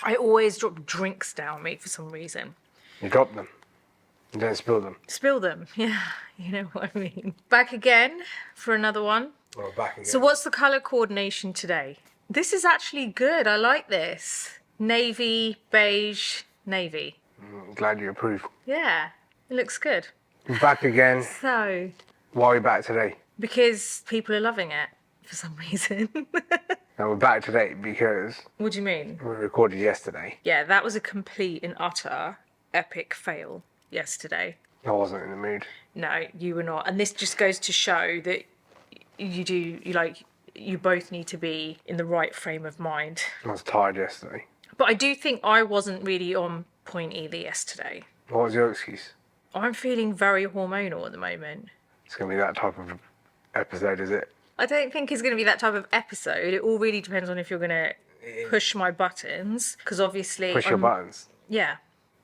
I always drop drinks down me for some reason. You drop them. You don't spill them. Spill them, yeah, you know what I mean. Back again for another one. Well, back again. So what's the colour coordination today? This is actually good, I like this. Navy, beige, navy. I'm glad you approve. Yeah, it looks good. Back again. So, Why are we back today? because people are loving it for some reason. No, we're back today because What do you mean? we recorded yesterday. Yeah, that was a complete and utter epic fail yesterday. I wasn't in the mood. No, you were not. And this just goes to show that you both need to be in the right frame of mind. I was tired yesterday. But I do think I wasn't really on point either yesterday. What was your excuse? I'm feeling very hormonal at the moment. It's going to be that type of episode, is it? I don't think it's going to be that type of episode. It all really depends on if you're going to push my buttons. Because obviously... Push your buttons. Yeah.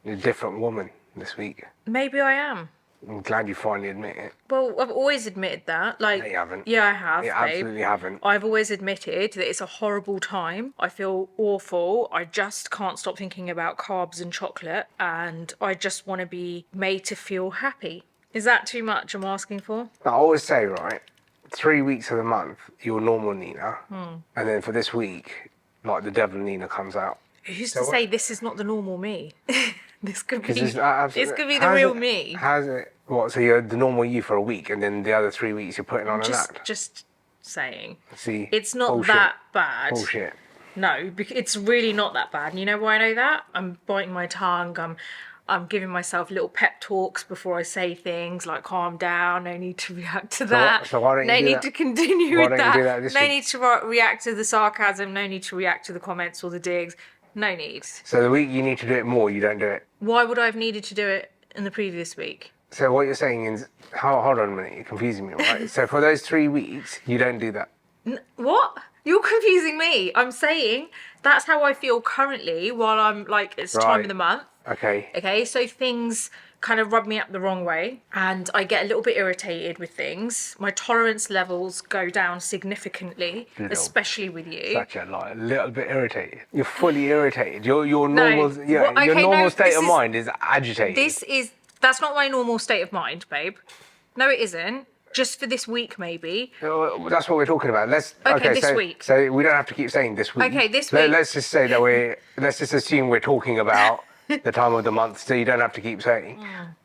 You're a different woman this week. Maybe I am. I'm glad you finally admit it. Well, I've always admitted that. No, you haven't. Yeah, I have, You babe. absolutely haven't. I've always admitted that it's a horrible time. I feel awful. I just can't stop thinking about carbs and chocolate. And I just want to be made to feel happy. Is that too much I'm asking for? I always say, right, 3 weeks of the month, you're normal Nina. And then for this week, like the devil Nina comes out. Who's to say this is not the normal me? This could be This could be the real me. How's it? What, so you're the normal you for a week and then the other 3 weeks you're putting on an act? Just saying. See, It's not bullshit. that bad. Bullshit. No, it's really not that bad. And you know why I know that? I'm biting my tongue. I'm giving myself little pep talks before I say things like calm down, no need to react to that. So why don't you no do need that? to continue Why with don't you do that. that this No week? need to react to the sarcasm, no need to react to the comments or the digs. No need. So the week you need to do it more, you don't do it. Why would I have needed to do it in the previous week? So what you're saying is, hold on a minute, you're confusing me, right? So for those 3 weeks, you don't do that. What? You're confusing me. I'm saying that's how I feel currently while I'm like, it's time Right. of the month. Okay. Okay, so things kind of rub me up the wrong way and I get a little bit irritated with things. My tolerance levels go down significantly, especially with you. Such a little bit irritated. You're fully irritated. Your normal your normal state of mind is agitated. That's not my normal state of mind, babe. No, it isn't. Just for this week, maybe. That's what we're talking about. This week. So we don't have to keep saying this week. Okay, this week. Let's just say that let's just assume we're talking about the time of the month, so you don't have to keep saying.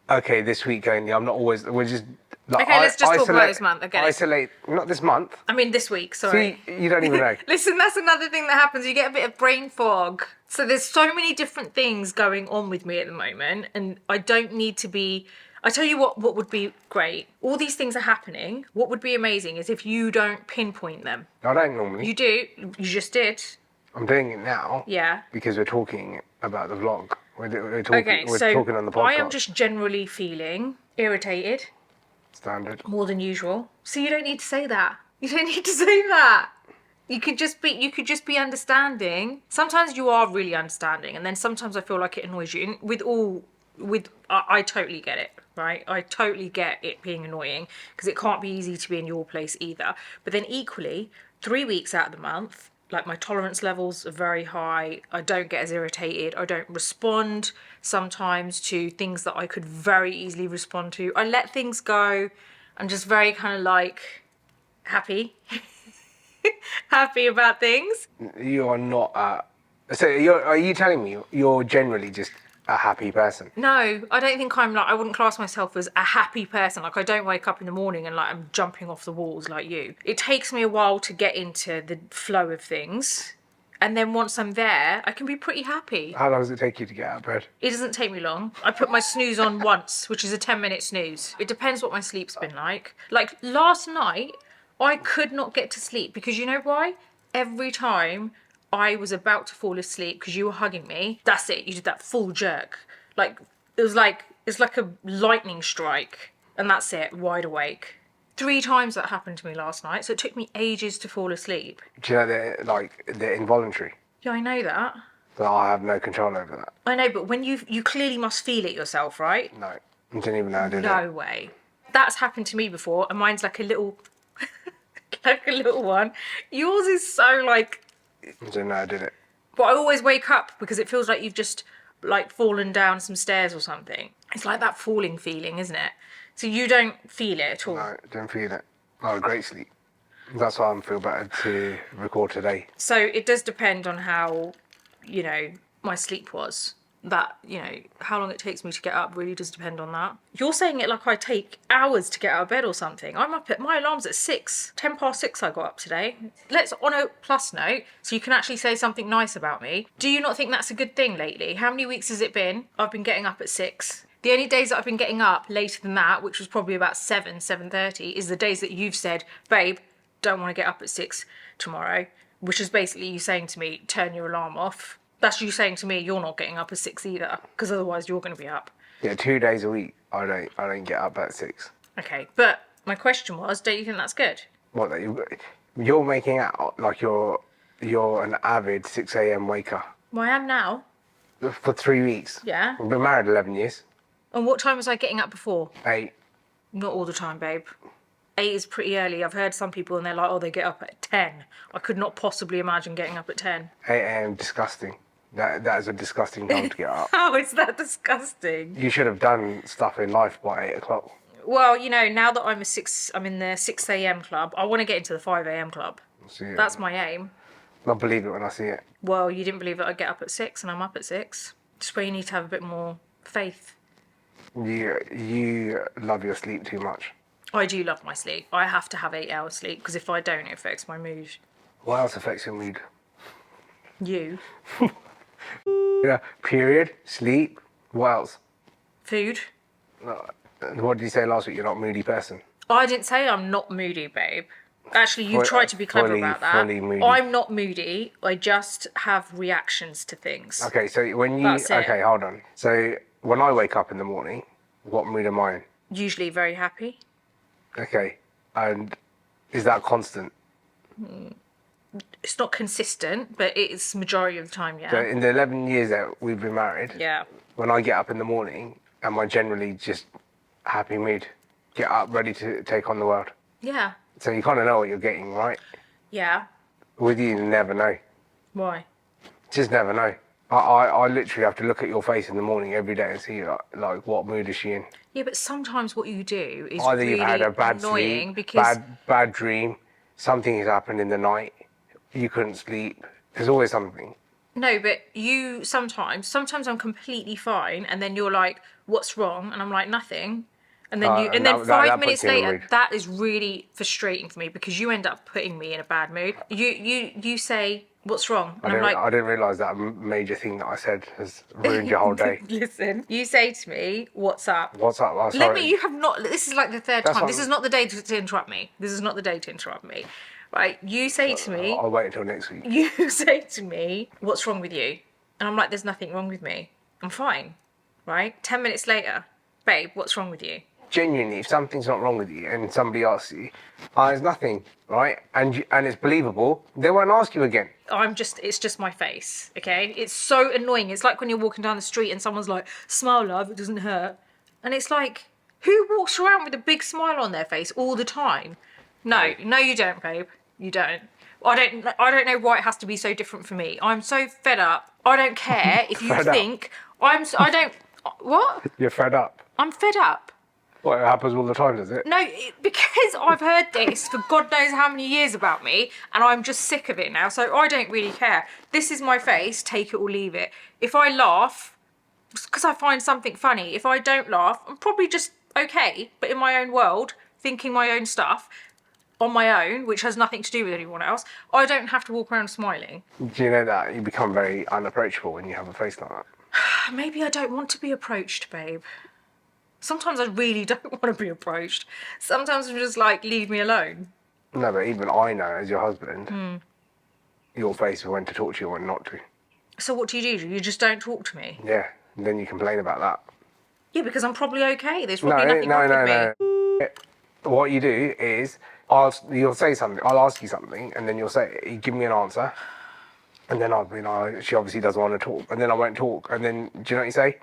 Okay, this week only. I'm not always. We're just. Like, Okay, let's just talk about this month. Okay. Isolate. Not this month. I mean, this week, sorry. See, you don't even know. Listen, that's another thing that happens. You get a bit of brain fog. So there's so many different things going on with me at the moment, and I don't need to be... I tell you what would be great. All these things are happening. What would be amazing is if you don't pinpoint them. I don't normally. You do. You just did. I'm doing it now. Yeah. Because we're talking about the vlog. We're talking. Okay, we're so talking on the podcast. I am just generally feeling irritated. Standard. More than usual. So you don't need to say that. You don't need to say that. You could just be understanding. Sometimes you are really understanding, and then sometimes I feel like it annoys you. And I totally get it, right? I totally get it being annoying because it can't be easy to be in your place either. But then equally, 3 weeks out of the month, like my tolerance levels are very high. I don't get as irritated. I don't respond sometimes to things that I could very easily respond to. I let things go. I'm just very kind of like happy. Happy about things. You are not. So are you telling me you're generally just a happy person? No, I don't think I wouldn't class myself as a happy person. Like, I don't wake up in the morning and like I'm jumping off the walls like you. It takes me a while to get into the flow of things. And then once I'm there, I can be pretty happy. How long does it take you to get out of bed? It doesn't take me long. I put my snooze on once, which is a 10-minute snooze. It depends what my sleep's been like. Like last night, I could not get to sleep because you know why? Every time I was about to fall asleep because you were hugging me, that's it. You did that full jerk. Like, it's like a lightning strike. And that's it, wide awake. 3 times that happened to me last night, so it took me ages to fall asleep. Do you know they're involuntary? Yeah, I know that. So I have no control over that. I know, but when you clearly must feel it yourself, right? No. I didn't even know I did it. No way. That's happened to me before, and mine's like a little... like a little one. Yours is so like... I didn't know I did it. But I always wake up because it feels like you've just like fallen down some stairs or something. It's like that falling feeling, isn't it? So you don't feel it at all? No, don't feel it. Oh, great sleep. That's why I feel better to record today. So it does depend on how, my sleep was. That, how long it takes me to get up really does depend on that. You're saying it like I take hours to get out of bed or something. My alarm's at 6. 10 past 6 I got up today. Let's, on a plus note, so you can actually say something nice about me. Do you not think that's a good thing lately? How many weeks has it been? I've been getting up at 6. The only days that I've been getting up later than that, which was probably about 7:30, is the days that you've said, babe, don't want to get up at 6 tomorrow, which is basically you saying to me, turn your alarm off. That's you saying to me you're not getting up at 6 either, because otherwise you're going to be up. Yeah, 2 days a week. I don't get up at 6. Okay, but my question was, don't you think that's good? What? You're making out like you're an avid 6 a.m. waker. Well, I am now. For 3 weeks. Yeah. We've been married 11 years. And what time was I getting up before? 8. Not all the time, babe. 8 is pretty early. I've heard some people and they're like, oh, they get up at 10. I could not possibly imagine getting up at 10. 8 a.m. disgusting. That is a disgusting time to get up. How is that disgusting? You should have done stuff in life by 8 o'clock. Well, now that I'm in the 6 a.m. club, I want to get into the 5 a.m. club. That's my aim. I'll believe it when I see it. Well, you didn't believe that I'd get up at 6 and I'm up at 6. Just where you need to have a bit more faith. You love your sleep too much. I do love my sleep. I have to have 8 hours sleep because if I don't, it affects my mood. What else affects your mood? You. Yeah, period, sleep, what else? Food. What did you say last week? You're not a moody person. I didn't say I'm not moody, babe. Actually, you've tried to be clever about that. Fully moody. I'm not moody. I just have reactions to things. Okay, so when you... That's it. Okay, hold on. So when I wake up in the morning, what mood am I in? Usually very happy. Okay, and is that constant? It's not consistent, but it's majority of the time, yeah. So in the 11 years that we've been married, Yeah. when I get up in the morning, am I generally just happy mood? Get up, ready to take on the world? Yeah. So you kind of know what you're getting, right? Yeah. With you never know. Why? Just never know. I literally have to look at your face in the morning every day and see like what mood is she in. Yeah, but sometimes what you do is Either really you've had a bad annoying sleep, because bad dream, something has happened in the night, you couldn't sleep. There's always something. no, but you sometimes I'm completely fine, and then you're like, "What's wrong?" And I'm like, "Nothing." And then and then that 5 puts minutes you in a later, mood. that is really frustrating for me because you end up putting me in a bad mood. You say, "What's wrong?" And I'm like, I didn't realise that major thing that I said has ruined your whole day. Listen, you say to me, "What's up?" What's up? Oh, Let sorry. me. You have not. This is like the third That's time. what This I'm- is not the day to interrupt me. This is not the day to interrupt me. Right? You say to me. I'll wait until next week. You say to me, "What's wrong with you?" And I'm like, "There's nothing wrong with me. I'm fine." Right? 10 minutes later, babe, what's wrong with you? Genuinely, if something's not wrong with you and somebody asks you, there's nothing, right? And it's believable, they won't ask you again. It's just my face, okay? It's so annoying. It's like when you're walking down the street and someone's like, "Smile, love, it doesn't hurt." And it's like, who walks around with a big smile on their face all the time? No, you don't, babe. You don't. I don't know why it has to be so different for me. I'm so fed up. I don't care if you Fed up. think what? You're fed up. I'm fed up. Well, it happens all the time, does it? No, because I've heard this for God knows how many years about me, and I'm just sick of it now, so I don't really care. This is my face, take it or leave it. If I laugh, it's because I find something funny. If I don't laugh, I'm probably just okay, but in my own world, thinking my own stuff, on my own, which has nothing to do with anyone else, I don't have to walk around smiling. Do you know that you become very unapproachable when you have a face like that? Maybe I don't want to be approached, babe. Sometimes I really don't want to be approached. Sometimes I'm just like, leave me alone. No, but even I know, as your husband, your face of when to talk to you and when not to. So what do? You just don't talk to me? Yeah, and then you complain about that. Yeah, because I'm probably okay. There's probably nothing wrong with me. What you do is, you'll say something, I'll ask you something, and then you give me an answer, and then I'll be like, she obviously doesn't want to talk, and then I won't talk, and then, do you know what you say?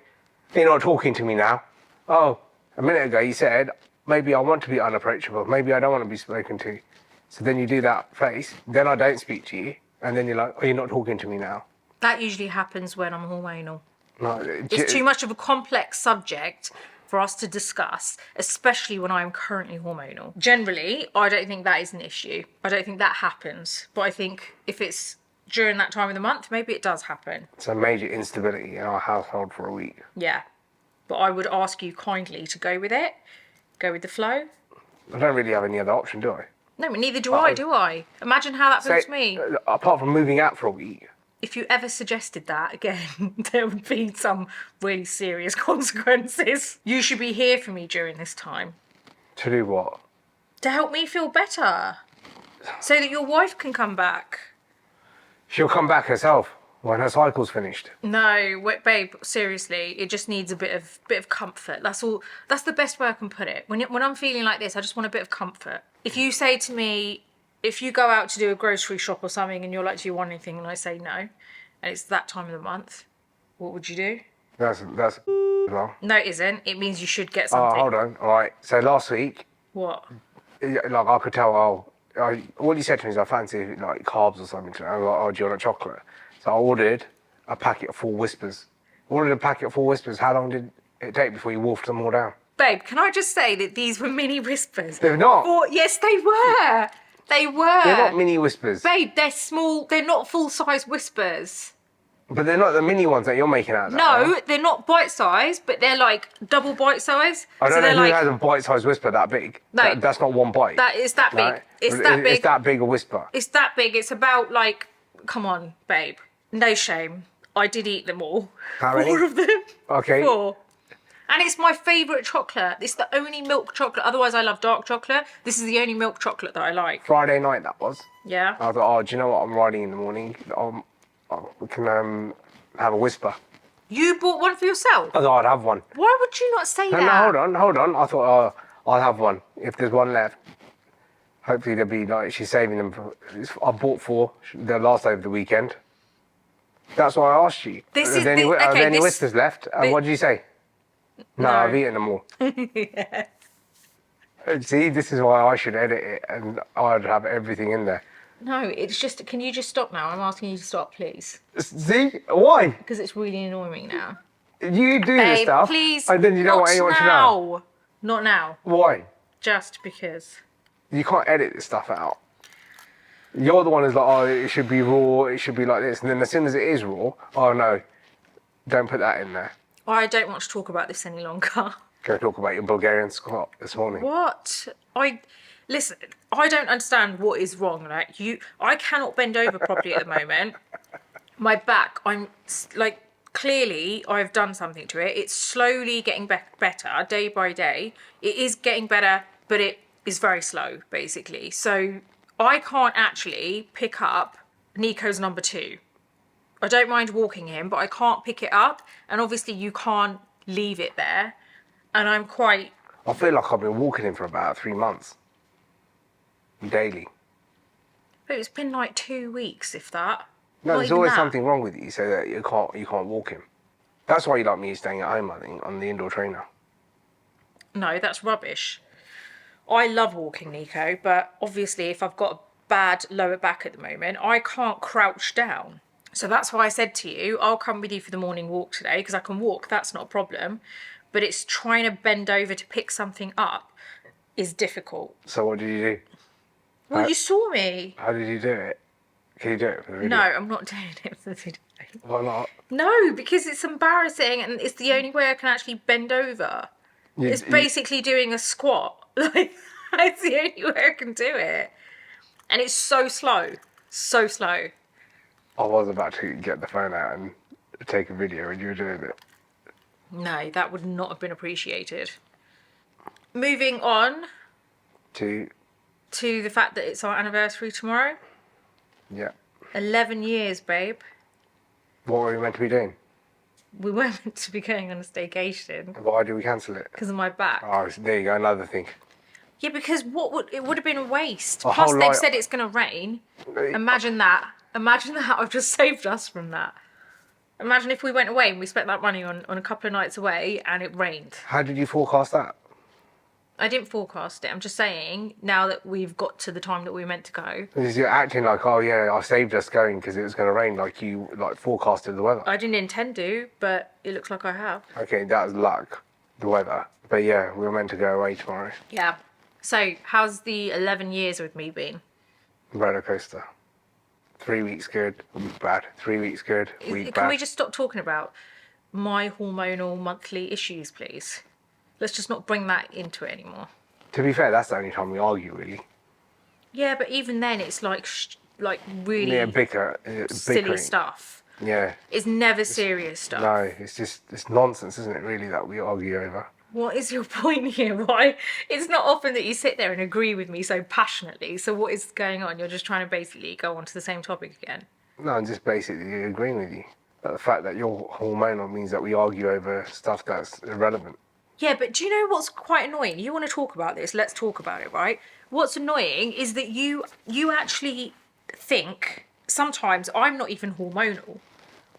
You're not talking to me now. Oh, a minute ago you said, maybe I want to be unapproachable, maybe I don't want to be spoken to. So then you do that face, then I don't speak to you, and then you're like, oh, you're not talking to me now. That usually happens when I'm hormonal. No, It's too much of a complex subject for us to discuss, especially when I'm currently hormonal. Generally, I don't think that is an issue. I don't think that happens. But I think if it's during that time of the month, maybe it does happen. It's a major instability in our household for a week. Yeah. But I would ask you kindly to go with it. Go with the flow. I don't really have any other option, do I? No, but neither do I, do I? Imagine how that feels to me. Apart from moving out for a week. If you ever suggested that again, there would be some really serious consequences. You should be here for me during this time. To do what? To help me feel better. So that your wife can come back. She'll come back herself when her cycle's finished. No, wait, babe, seriously, it just needs a bit of comfort. That's all. That's the best way I can put it. When I'm feeling like this, I just want a bit of comfort. If you say to me, if you go out to do a grocery shop or something and you're like, do you want anything? And I say no, and it's that time of the month, what would you do? That's well. No, it isn't. It means you should get something. Oh, hold on. All right. So last week, What? like I could tell, all he said to me is I fancy like carbs or something. I was like, oh, do you want a chocolate? So I ordered a packet of 4 Wispas. How long did it take before you wolfed them all down? Babe, can I just say that these were mini Wispas? They're not. Yes, they were. They were. They're not mini Wispas. Babe, they're small. They're not full-size Wispas. But they're not the mini ones that you're making out of. No, they're not bite-size, but they're like double bite-size. I don't know they're who like, has a bite-sized Wispa that big. No. That's not one bite. That is that big. Right? It's that big. It's that big a Wispa. It's that big. It's about like, come on, babe. No shame. I did eat them all. How many? 4 of them. Okay. 4. And it's my favourite chocolate. It's the only milk chocolate. Otherwise, I love dark chocolate. This is the only milk chocolate that I like. Friday night that was. Yeah. I was like, oh, do you know what? I'm riding in the morning. We can have a Wispa. You bought one for yourself? I thought I'd have one. Why would you not say that? No, hold on. I thought, oh, I'll have one. If there's one left, hopefully there'll be, like, she's saving them. I bought 4. They'll last over the weekend. That's why I asked you. Are there any Wispas left? And what did you say? No, I've eaten them all. Yeah. See, this is why I should edit it and I'd have everything in there. No, it's just, can you just stop now? I'm asking you to stop, please. See? Why? Because it's really annoying me now. You do this stuff, please. and then you don't want anyone to know. Not now. Why? Just because. You can't edit this stuff out. You're the one who's like, oh, it should be raw, it should be like this. And then as soon as it is raw, oh no, don't put that in there. I don't want to talk about this any longer. Go talk about your Bulgarian squat this morning. What? Listen, I don't understand what is wrong. Like I cannot bend over properly at the moment. My back, I'm like, clearly I've done something to it. It's slowly getting better day by day. It is getting better, but it is very slow, basically. So I can't actually pick up Nico's number 2. I don't mind walking him, but I can't pick it up. And obviously you can't leave it there. And I feel like I've been walking him for about 3 months. Daily. But it's been like 2 weeks, if that. No, there's always something wrong with you so that you can't walk him. That's why you like me staying at home, I think, on the indoor trainer. No, that's rubbish. I love walking Nico, but obviously if I've got a bad lower back at the moment, I can't crouch down. So that's why I said to you, I'll come with you for the morning walk today, because I can walk, that's not a problem. But it's trying to bend over to pick something up is difficult. So what did you do? Well, you saw me. How did you do it? Can you do it for the video? No, I'm not doing it for the video. Why not? No, because it's embarrassing and it's the only way I can actually bend over. It's basically doing a squat. Like, it's the only way I can do it. And it's so slow. So slow. I was about to get the phone out and take a video and you were doing it. No, that would not have been appreciated. Moving on To the fact that it's our anniversary tomorrow. Yeah. 11 years, babe. What were we meant to be doing? We were meant to be going on a staycation. Why did we cancel it? Because of my back. Oh, there you go, another thing. Yeah, because it would have been a waste. A Plus, whole they've lot- said it's going to rain. Imagine that. Imagine that. I've just saved us from that. Imagine if we went away and we spent that money on a couple of nights away and it rained. How did you forecast that? I didn't forecast it. I'm just saying, now that we've got to the time that we were meant to go, Because you're acting like, oh yeah, I saved us going because it was going to rain, like you like forecasted the weather. I didn't intend to, but it looks like I have. Okay, that was luck, the weather. But yeah, we were meant to go away tomorrow. Yeah. So, how's the 11 years with me been? Roller coaster. 3 weeks good, week bad. 3 weeks good, week bad. Can we just stop talking about my hormonal monthly issues, please? Let's just not bring that into it anymore. To be fair, that's the only time we argue, really. Yeah, but even then, it's like really Yeah, silly bickering. stuff. Yeah. It's never serious stuff. No, it's nonsense, isn't it, really, that we argue over? What is your point here? Why? It's not often that you sit there and agree with me so passionately. So what is going on? You're just trying to basically go on to the same topic again. No, I'm just basically agreeing with you. But the fact that you're hormonal means that we argue over stuff that's irrelevant. Yeah, but do you know what's quite annoying? You want to talk about this? Let's talk about it, right? What's annoying is that you actually think sometimes I'm not even hormonal,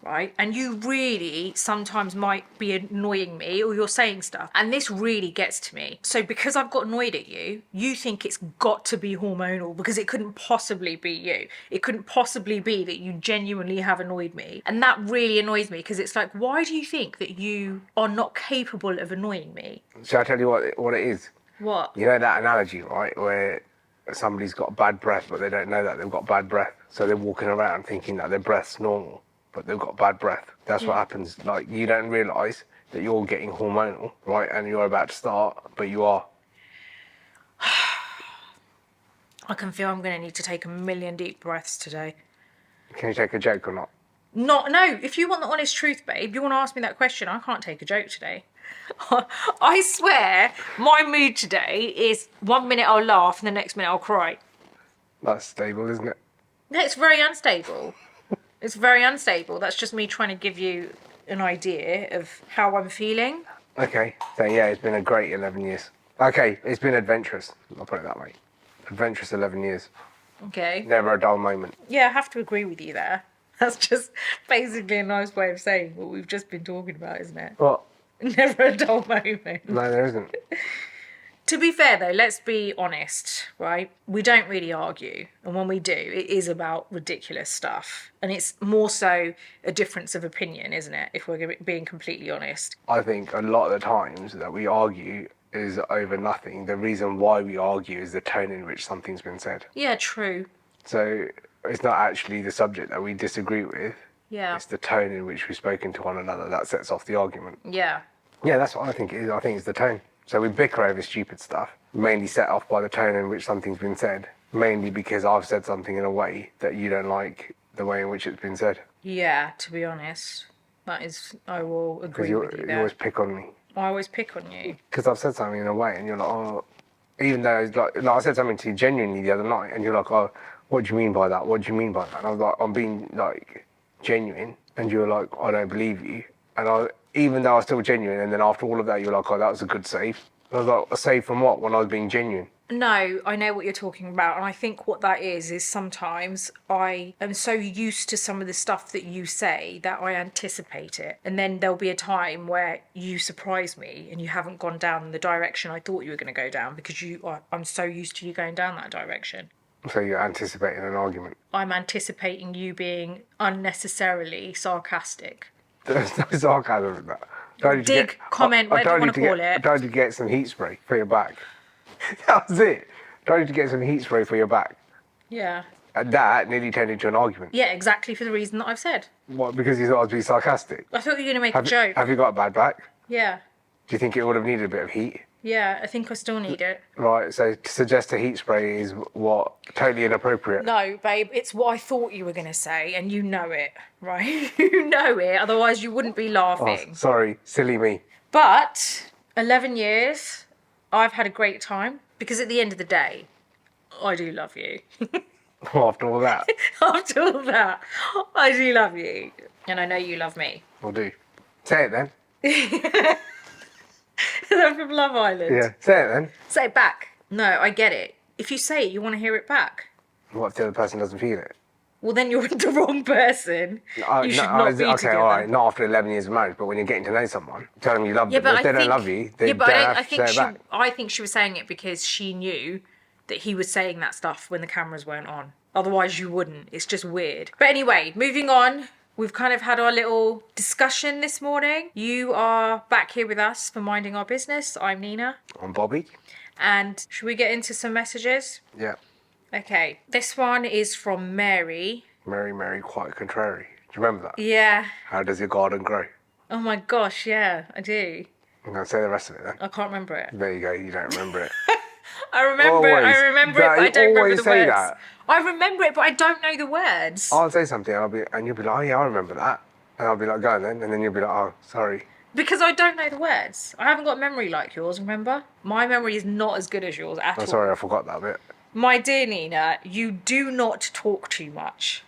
right? And you really sometimes might be annoying me, or you're saying stuff, and this really gets to me. So because I've got annoyed at you, you think it's got to be hormonal, because it couldn't possibly be you. It couldn't possibly be that you genuinely have annoyed me. And that really annoys me, because it's like, why do you think that you are not capable of annoying me? Shall I tell you what it is? What? You know that analogy, right, where somebody's got bad breath, but they don't know that they've got bad breath. So they're walking around thinking that their breath's normal, but they've got bad breath. That's what happens. Like, you don't realise that you're getting hormonal, right, and you're about to start, but you are. I can feel I'm going to need to take a million deep breaths today. Can you take a joke or not? No, if you want the honest truth, babe, you want to ask me that question, I can't take a joke today. I swear, my mood today is 1 minute I'll laugh and the next minute I'll cry. That's stable, isn't it? No, it's very unstable. It's very unstable. That's just me trying to give you an idea of how I'm feeling. Okay, so yeah, it's been a great 11 years. Okay, it's been adventurous. I'll put it that way. Adventurous 11 years. Okay. Never a dull moment. Yeah, I have to agree with you there. That's just basically a nice way of saying what we've just been talking about, isn't it? What? Never a dull moment. No, there isn't. To be fair, though, let's be honest, right? We don't really argue. And when we do, it is about ridiculous stuff. And it's more so a difference of opinion, isn't it? If we're being completely honest. I think a lot of the times that we argue is over nothing. The reason why we argue is the tone in which something's been said. Yeah, true. So it's not actually the subject that we disagree with. Yeah. It's the tone in which we've spoken to one another that sets off the argument. Yeah. Yeah, that's what I think it is. I think it's the tone. So we bicker over stupid stuff, mainly set off by the tone in which something's been said, mainly because I've said something in a way that you don't like the way in which it's been said. Yeah, to be honest. That is, I will agree with you You there. always pick on me. I always pick on you. Because I've said something in a way and you're like, oh, even though it's like I said something to you genuinely the other night and you're like, oh, what do you mean by that? What do you mean by that? And I was like, I'm being like genuine. And you were like, I don't believe you. And even though I was still genuine, and then after all of that, you're like, oh, that was a good save. And I was like, a save from what? When I was being genuine. No, I know what you're talking about. And I think what that is sometimes I am so used to some of the stuff that you say that I anticipate it. And then there'll be a time where you surprise me and you haven't gone down in the direction I thought you were going to go down, because I'm so used to you going down that direction. So you're anticipating an argument. I'm anticipating you being unnecessarily sarcastic. There's no sarcasm in that. Comment, whatever you want to call it. I told you to get some heat spray for your back. That was it. I told you to get some heat spray for your back. Yeah. And that nearly turned into an argument. Yeah, exactly for the reason that I've said. What, because you thought I was being sarcastic? I thought you were going to make a joke. Have you got a bad back? Yeah. Do you think it would have needed a bit of heat? Yeah, I think I still need it. Right, so to suggest a heat spray is what? Totally inappropriate. No, babe, it's what I thought you were going to say, and you know it, right? You know it, otherwise you wouldn't be laughing. Oh, sorry, silly me. But 11 years, I've had a great time, because at the end of the day, I do love you. After all that, After all that, I do love you. And I know you love me. we'll do. Say it then. They're from Love Island. Yeah, say it then. Say it back. No, I get it. If you say it, you want to hear it back. What if the other person doesn't feel it? Well, then you're with the wrong person. You should not be okay, together. all right, not after 11 years of marriage, but when you're getting to know someone, tell them you love Yeah, them. but If they don't love you, they don't have to say it back. I think she was saying it because she knew that he was saying that stuff when the cameras weren't on. Otherwise, you wouldn't. It's just weird. But anyway, moving on. We've kind of had our little discussion this morning. You are back here with us for Minding Our Business. I'm Nina. I'm Bobby. And should we get into some messages? Yeah. Okay. This one is from Mary. Mary, quite contrary. Do you remember that? Yeah. How does your garden grow? Oh my gosh, yeah, I do. I'm going to say the rest of it then. I can't remember it. There you go, you don't remember it. I remember it, but I don't remember the say words. That. I remember it, but I don't know the words. I'll say something and you'll be like, oh yeah, I remember that. And I'll be like, go on then. And then you'll be like, oh, sorry. Because I don't know the words. I haven't got memory like yours, remember? My memory is not as good as yours at all. I'm sorry, I forgot that bit. My dear Nina, you do not talk too much.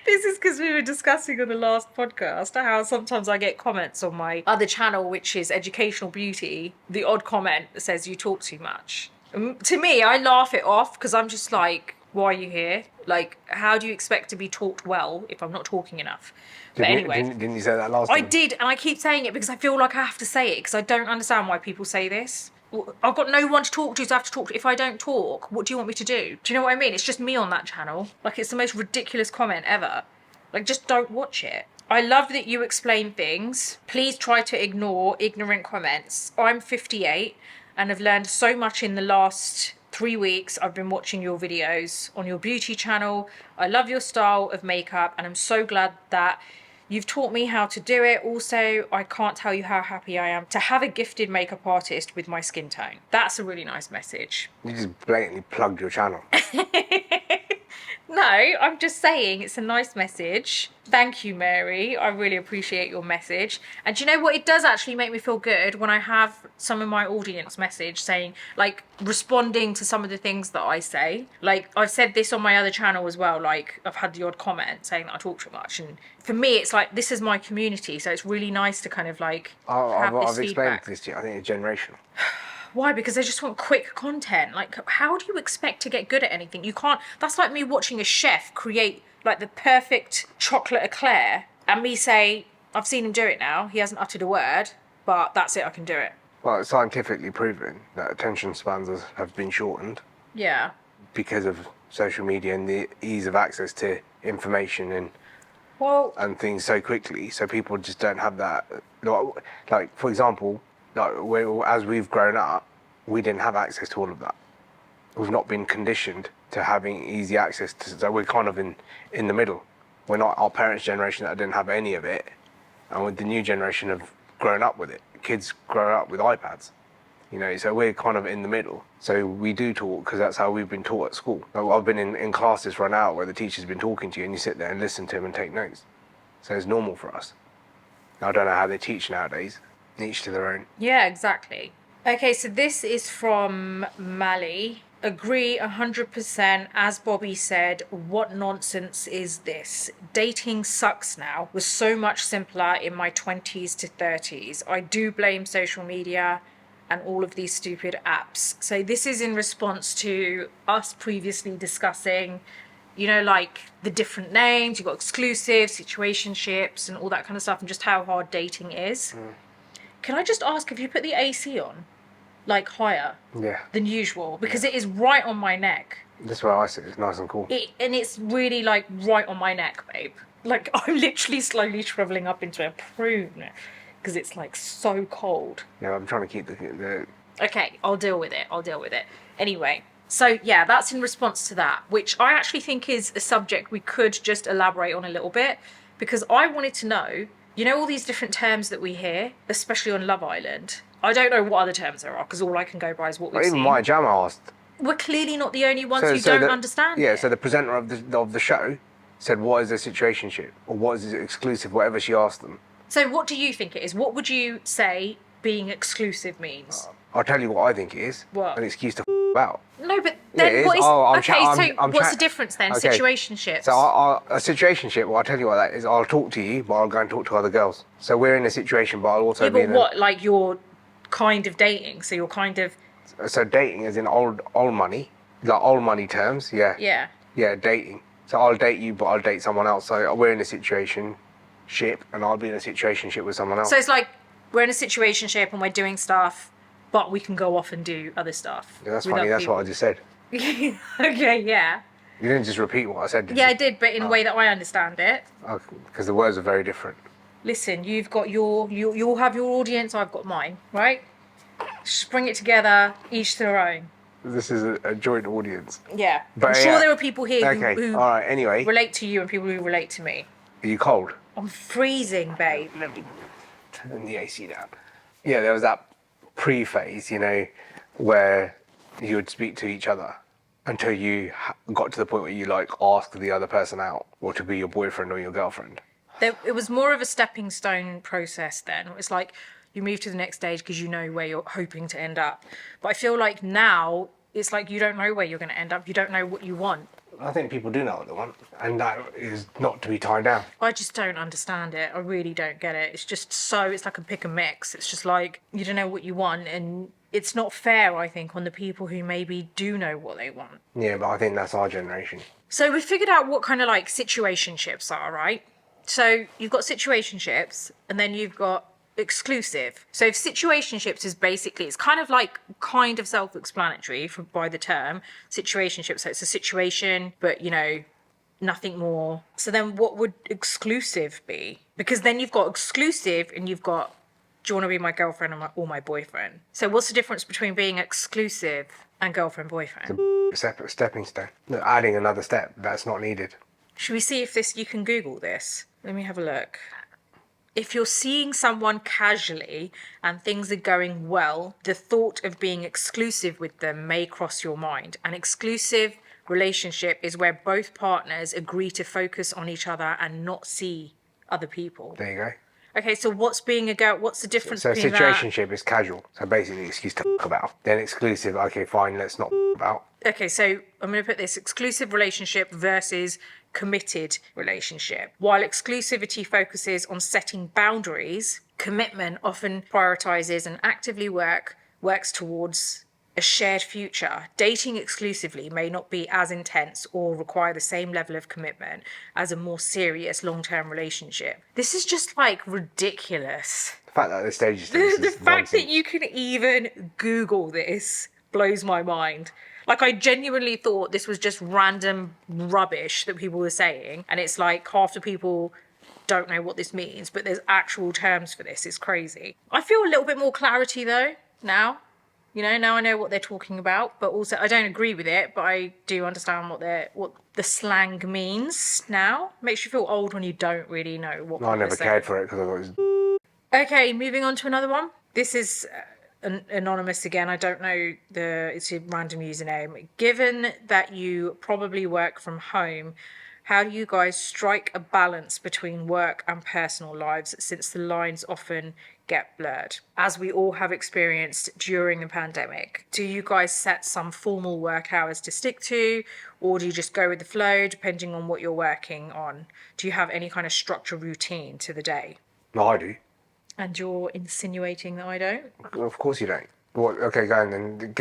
This is because we were discussing on the last podcast how sometimes I get comments on my other channel, which is Educational Beauty, the odd comment that says you talk too much. To me, I laugh it off because I'm just like, why are you here? Like, how do you expect to be taught well if I'm not talking enough? But anyway. Didn't you say that last time? I did, and I keep saying it because I feel like I have to say it because I don't understand why people say this. I've got no one to talk to, so I have to talk to. If I don't talk, what do you want me to do? Do you know what I mean? It's just me on that channel. Like, it's the most ridiculous comment ever. Like, just don't watch it. I love that you explain things. Please try to ignore ignorant comments. I'm 58 and have learned so much in the last 3 weeks. I've been watching your videos on your beauty channel. I love your style of makeup, and I'm so glad that you've taught me how to do it. Also, I can't tell you how happy I am to have a gifted makeup artist with my skin tone. That's a really nice message. You just blatantly plugged your channel. No, I'm just saying it's a nice message. Thank you, Mary. I really appreciate your message. And do you know what? It does actually make me feel good when I have some of my audience message saying, like, responding to some of the things that I say. Like, I've said this on my other channel as well. Like, I've had the odd comment saying that I talk too much. And for me, it's like, this is my community. So it's really nice to kind of like have this I've explained feedback. this to you. I think it's generational. Why? Because they just want quick content. Like, how do you expect to get good at anything? You can't. That's like me watching a chef create like the perfect chocolate eclair and me say, I've seen him do it now. He hasn't uttered a word, but that's it. I can do it. Well, it's scientifically proven that attention spans have been shortened Yeah. because of social media and the ease of access to information Well, and things so quickly. So people just don't have that. Like for example, like as we've grown up, we didn't have access to all of that. We've not been conditioned to having easy access to, so we're kind of in the middle. We're not our parents' generation that didn't have any of it, and with the new generation have grown up with it. Kids grow up with iPads, you know, so we're kind of in the middle. So we do talk because that's how we've been taught at school. Like, I've been in classes for an hour where the teacher's been talking to you and you sit there and listen to him and take notes. So it's normal for us. I don't know how they teach nowadays. Each to their own. yeah, exactly. Okay, so this is from Mally. Agree 100%. As Bobby said, what nonsense is this? Dating sucks now. Was so much simpler in my 20s to 30s. I do blame social media and all of these stupid apps. So this is in response to us previously discussing, you know, like the different names. You've got exclusive, situationships and all that kind of stuff, and just how hard dating is. Can I just ask if you put the AC on, like higher than usual? Because it is right on my neck. That's where I sit. It's nice and cool. And it's really like right on my neck, babe. Like, I'm literally slowly shriveling up into a prune because it's like so cold. Yeah, I'm trying to keep the... Okay, I'll deal with it. Anyway, so yeah, that's in response to that, which I actually think is a subject we could just elaborate on a little bit, because I wanted to know, you know, all these different terms that we hear, especially on Love Island. I don't know what other terms there are, because all I can go by is what we've Even seen. my jam asked. We're clearly not the only ones who don't understand it. Yeah, so the presenter of the show said, what is a situationship? Or what is exclusive? Whatever she asked them. So what do you think it is? What would you say being exclusive means? I'll tell you what I think it is. What? An excuse to about. No, but then it what is. is... Oh, what's the difference then? Okay. Situationships. So a situationship, well, I'll tell you what that is. I'll talk to you, but I'll go and talk to other girls. So we're in a situation, but I'll also yeah, be but in what? Like, you're kind of dating, so you're kind of... So dating is in old money. Like old money terms, yeah. Yeah. Yeah, dating. So I'll date you, but I'll date someone else. So we're in a situation ship, and I'll be in a situation ship with someone else. So it's like we're in a situationship and we're doing stuff, but we can go off and do other stuff. Yeah, that's with funny. other That's what I people. just said. Okay, yeah. You didn't just repeat what I said, did Yeah, I you? did, but in a way that I understand it. Because the words are very different. Listen, you've got you'll have your audience, I've got mine, right? Just bring it together, each to their own. This is a joint audience. Yeah. But I'm sure yeah. there are people here Okay. who All right. Anyway, relate to you and people who relate to me. are you cold? I'm freezing, babe. Let me turn the AC down. Yeah, there was that pre-phase, where you would speak to each other until you got to the point where you like ask the other person out or to be your boyfriend or your girlfriend. It was more of a stepping stone process then. It's like you move to the next stage because you know where you're hoping to end up. But I feel like now it's like you don't know where you're going to end up. You don't know what you want. I think people do know what they want, and that is not to be tied down. I just don't understand it. I really don't get it. It's just it's like a pick and mix. It's just like you don't know what you want, and it's not fair, I think, on the people who maybe do know what they want. Yeah, but I think that's our generation. So we figured out what kind of like situationships are, right? So you've got situationships, and then you've got exclusive. So if situationships is basically, it's kind of self-explanatory by the term situationship. So it's a situation, but nothing more. So then what would exclusive be? Because then you've got exclusive and you've got, do you want to be my girlfriend or my boyfriend? So what's the difference between being exclusive and girlfriend boyfriend? Separate stepping stone. No, adding another step that's not needed. Should we see if you can Google this? Let me have a look. If you're seeing someone casually and things are going well, the thought of being exclusive with them may cross your mind. An exclusive relationship is where both partners agree to focus on each other and not see other people. There you go. Okay, so what's the difference So between situationship is casual. So basically, excuse to f about. Then exclusive. Okay, fine. Let's not f about. Okay, so I'm going to put this exclusive relationship versus committed relationship. While exclusivity focuses on setting boundaries, commitment often prioritizes and actively works towards a shared future. Dating exclusively may not be as intense or require the same level of commitment as a more serious long-term relationship. This is just like ridiculous. The fact that at this stage The fact that you can even Google this blows my mind. Like, I genuinely thought this was just random rubbish that people were saying. And it's like half the people don't know what this means, but there's actual terms for this. It's crazy. I feel a little bit more clarity though now. Now I know what they're talking about, but also I don't agree with it, but I do understand what the slang means now. Makes you feel old when you don't really know what. I never cared for it because I thought it was. Okay, moving on to another one. This is anonymous again. I don't know it's a random username. Given that you probably work from home, how do you guys strike a balance between work and personal lives, since the lines often get blurred, as we all have experienced during the pandemic? Do you guys set some formal work hours to stick to, or do you just go with the flow depending on what you're working on? Do you have any kind of structure routine to the day? No, I do. And you're insinuating that I don't? Of course you don't. What? Okay, go on then.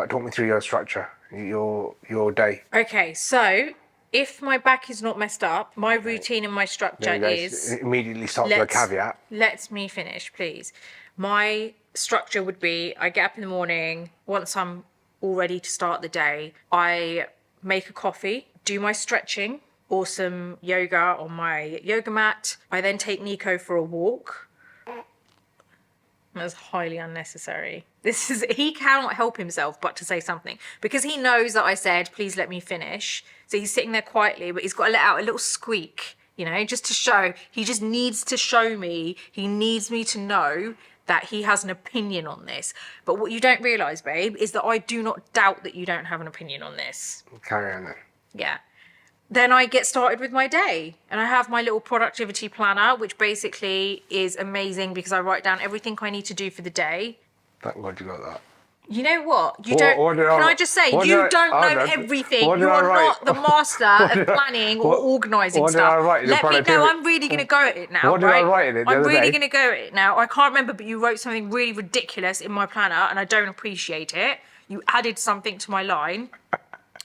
Talk me through your structure, your day. Okay, so if my back is not messed up, my routine and my structure is... It immediately starts with a caveat. Let me finish, please. My structure would be, I get up in the morning, once I'm all ready to start the day, I make a coffee, do my stretching, or some yoga on my yoga mat. I then take Nico for a walk. That's highly unnecessary. He cannot help himself but to say something, because he knows that I said, please let me finish. So he's sitting there quietly, but he's got to let out a little squeak, just to show. He just needs to show me. He needs me to know that he has an opinion on this. But what you don't realise, babe, is that I do not doubt that you don't have an opinion on this. Carry on then. Yeah. Then I get started with my day, and I have my little productivity planner, which basically is amazing because I write down everything I need to do for the day. Thank God you got that. You know what? You don't. Can I just say, you don't know everything. You are not the master of planning or organising stuff. Let me know. I'm really going to go at it now. What did I write in it the I'm other really day? going to go at it now. I can't remember, but you wrote something really ridiculous in my planner, and I don't appreciate it. You added something to my line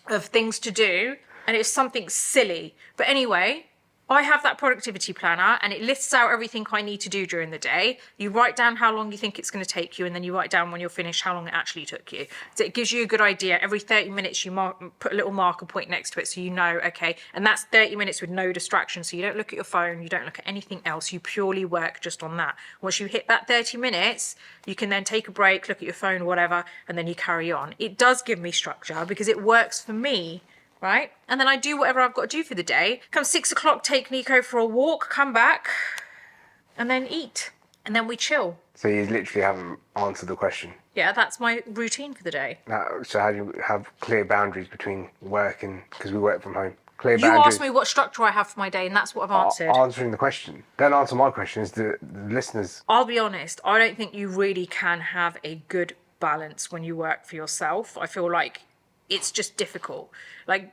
of things to do, and it's something silly. But anyway, I have that productivity planner and it lists out everything I need to do during the day. You write down how long you think it's going to take you, and then you write down when you're finished how long it actually took you. So it gives you a good idea. Every 30 minutes you put a little marker point next to it so you know, okay, and that's 30 minutes with no distraction. So you don't look at your phone, you don't look at anything else, you purely work just on that. Once you hit that 30 minutes, you can then take a break, look at your phone or whatever, and then you carry on. It does give me structure because it works for me. Right? And then I do whatever I've got to do for the day. Come 6 o'clock, take Nico for a walk, come back, and then eat. And then we chill. So you literally haven't answered the question. Yeah, that's my routine for the day. So how do you have clear boundaries between work and, because we work from home? Clear You boundaries. asked me what structure I have for my day, and that's what I've answered. Answering the question. Don't answer my questions, the listeners. I'll be honest, I don't think you really can have a good balance when you work for yourself. I feel like it's just difficult. Like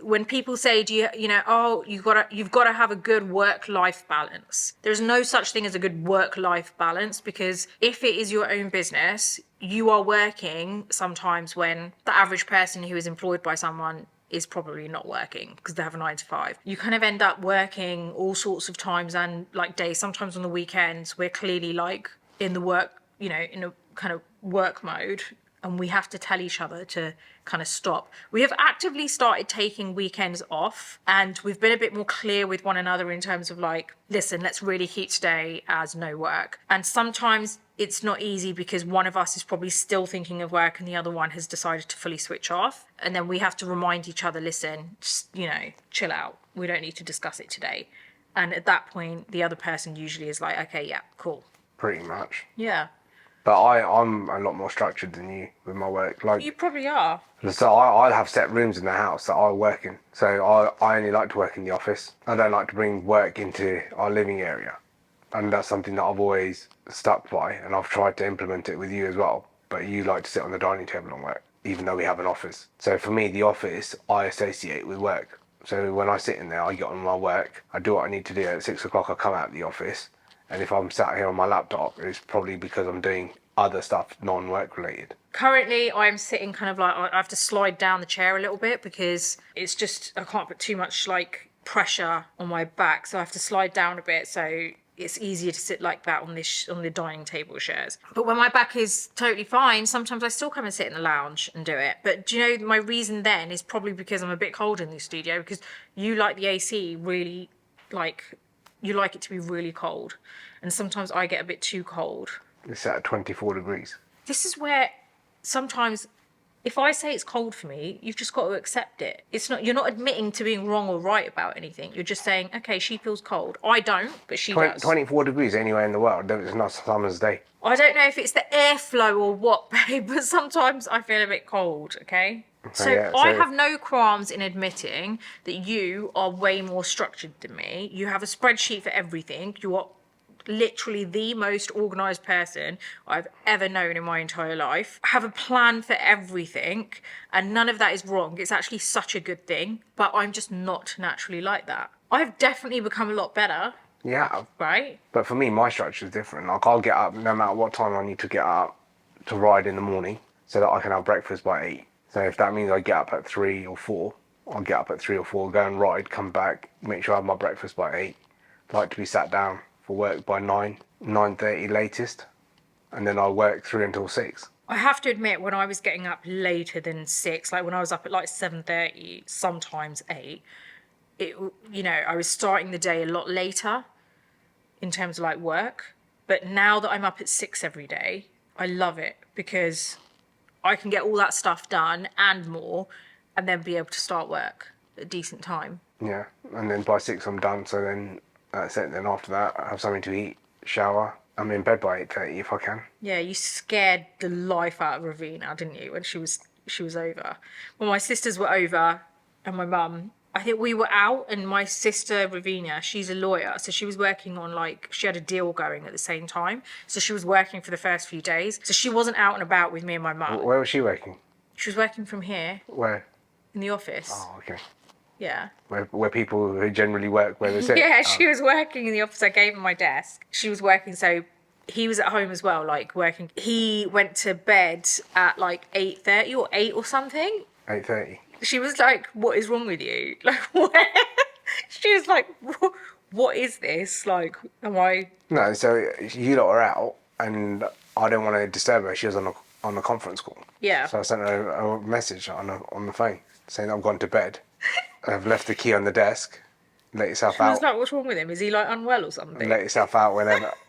when people say, you've got to have a good work-life balance. There's no such thing as a good work-life balance, because if it is your own business, you are working sometimes when the average person who is employed by someone is probably not working because they have a 9 to 5. You kind of end up working all sorts of times and like days. Sometimes on the weekends, we're clearly like in the work, in a kind of work mode, and we have to tell each other to kind of stop. We have actively started taking weekends off, and we've been a bit more clear with one another in terms of like, listen, let's really keep today as no work. And sometimes it's not easy because one of us is probably still thinking of work and the other one has decided to fully switch off. And then we have to remind each other, listen, just, chill out. We don't need to discuss it today. And at that point, the other person usually is like, okay, yeah, cool. Pretty much. Yeah. But I'm a lot more structured than you with my work. Like, You probably are. so I'll have set rooms in the house that I work in. So I only like to work in the office. I don't like to bring work into our living area. And that's something that I've always stuck by, and I've tried to implement it with you as well. But you like to sit on the dining table and work, even though we have an office. So for me, the office, I associate with work. So when I sit in there, I get on my work, I do what I need to do. At 6 o'clock, I come out of the office. And if I'm sat here on my laptop, it's probably because I'm doing other stuff non-work related. Currently, I'm sitting kind of like, I have to slide down the chair a little bit because it's just, I can't put too much like pressure on my back. So I have to slide down a bit. So it's easier to sit like that on the dining table chairs. But when my back is totally fine, sometimes I still come and sit in the lounge and do it. But do you know, my reason then is probably because I'm a bit cold in the studio, because you like the AC really, like, you like it to be really cold. And sometimes I get a bit too cold. It's at 24 degrees. This is where sometimes if I say it's cold for me, you've just got to accept it. You're not admitting to being wrong or right about anything. You're just saying, okay, she feels cold. I don't, but she does. 24 degrees anywhere in the world. It's not summer's day. I don't know if it's the airflow or what, babe, but sometimes I feel a bit cold, okay? So I have no qualms in admitting that you are way more structured than me. You have a spreadsheet for everything. You are literally the most organised person I've ever known in my entire life. Have a plan for everything, and none of that is wrong. It's actually such a good thing, but I'm just not naturally like that. I've definitely become a lot better. Yeah. Right? But for me, my structure is different. Like, I'll get up no matter what time I need to get up to ride in the morning so that I can have breakfast by 8. So if that means I get up at 3 or 4, I'll get up at 3 or 4, go and ride, come back, make sure I have my breakfast by 8. I like to be sat down for work by 9:30 latest, and then I'll work through until 6. I have to admit, when I was getting up later than 6, like when I was up at like 7:30, sometimes 8, I was starting the day a lot later in terms of like work. But now that I'm up at 6 every day, I love it because I can get all that stuff done and more, and then be able to start work at a decent time. Yeah, and then by 6 I'm done, so then that's it. Then after that, I have something to eat, shower. I'm in bed by 8:30 if I can. Yeah, you scared the life out of Ravina, didn't you, when she was over? When my sisters were over and my mum, I think we were out, and my sister Ravina, she's a lawyer, so she was working on she had a deal going at the same time. So she was working for the first few days. So she wasn't out and about with me and my mum. Where was she working? She was working from here. Where? In the office. Oh, okay. Yeah. Where people who generally work where they sit. Yeah, she was working in the office. I gave her my desk. She was working, so he was at home as well, like working. He went to bed at like 8:30 or 8 or something. 8:30. She was like, "What is wrong with you?" Like, what? She was like, "What is this? Like, am I?" No, so you lot are out, and I didn't want to disturb her. She was on a conference call. Yeah. So I sent her a message on the phone saying that I've gone to bed. I've left the key on the desk. Let yourself I was out. like, "What's wrong with him? Is he like unwell or something?" Let yourself out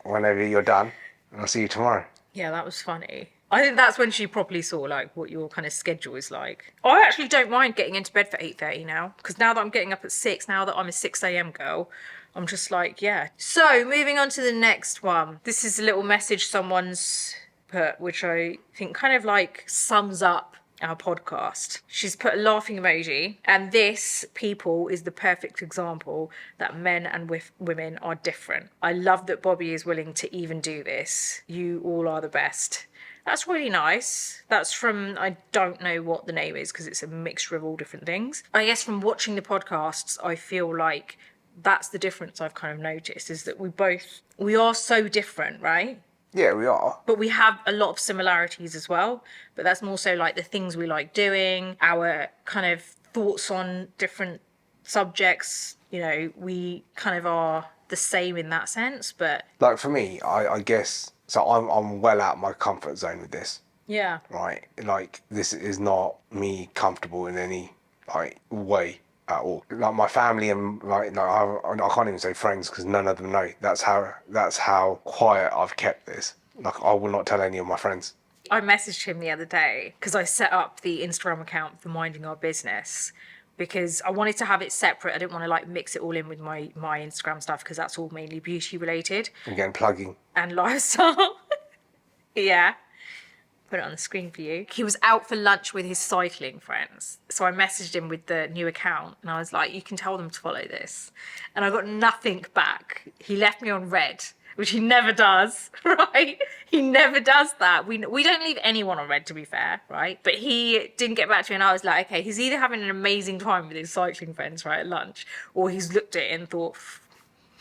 whenever you're done, and I'll see you tomorrow. Yeah, that was funny. I think that's when she probably saw like what your kind of schedule is like. I actually don't mind getting into bed for 8:30 now, because now that I'm getting up at 6, now that I'm a 6 a.m. girl, I'm just like, yeah. So moving on to the next one. This is a little message someone's put, which I think kind of like sums up our podcast. She's put a laughing emoji, and this, people, is the perfect example that men and women are different. I love that Bobby is willing to even do this. You all are the best. That's really nice. That's from, I don't know what the name is because it's a mixture of all different things. I guess from watching the podcasts, I feel like that's the difference I've kind of noticed, is that we are so different, right? Yeah, we are. But we have a lot of similarities as well. But that's more so like the things we like doing, our kind of thoughts on different subjects. You know, we kind of are the same in that sense. But Like for me, I guess so. I'm well out of my comfort zone with this. yeah, Right, like this is not me comfortable in any like way at all. Like my family and like no, I can't even say friends because none of them know. That's how quiet I've kept this. Like I will not tell any of my friends. I messaged him the other day because I set up the Instagram account for Minding Our Business because I wanted to have it separate. I didn't want to like mix it all in with my Instagram stuff because that's all mainly beauty related Again, plugging. and lifestyle. Yeah. Put it on the screen for you. He was out for lunch with his cycling friends. So I messaged him with the new account and I was like, you can tell them to follow this. And I got nothing back. He left me on red, which he never does, right? He never does that. We don't leave anyone on red, to be fair, right? But he didn't get back to me and I was like, okay, he's either having an amazing time with his cycling friends, right, at lunch, or he's looked at it and thought,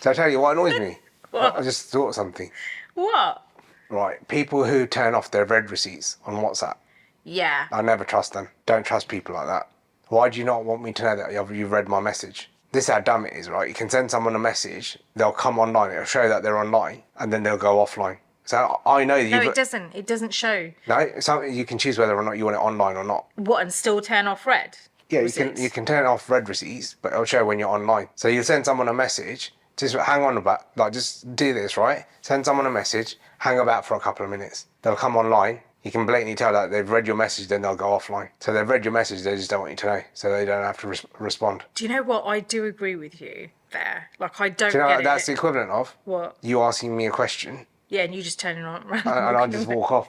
So I tell you what annoys me. What? I just thought of something. what? Right, people who turn off their red receipts on WhatsApp. Yeah. I never trust them. Don't trust people like that. Why do you not want me to know that you've read my message? This is how dumb it is, right? You can send someone a message, they'll come online, it'll show that they're online, and then they'll go offline. So I know that No, it doesn't. It doesn't show. No, you can choose whether or not you want it online or not. What, and still turn off red? Yeah, receipts? you can turn off red receipts, but it'll show when you're online. So you send someone a message, just hang on about, like just do this, right? Send someone a message, hang about for a couple of minutes. They'll come online. You can blatantly tell that they've read your message, then they'll go offline. So they've read your message, they just don't want you to know, so they don't have to respond. Do you know what? I do agree with you there. Like, I don't Do you know get what that's the it. equivalent of? What? You asking me a question, Yeah, and you just turn it on. and I just walk off.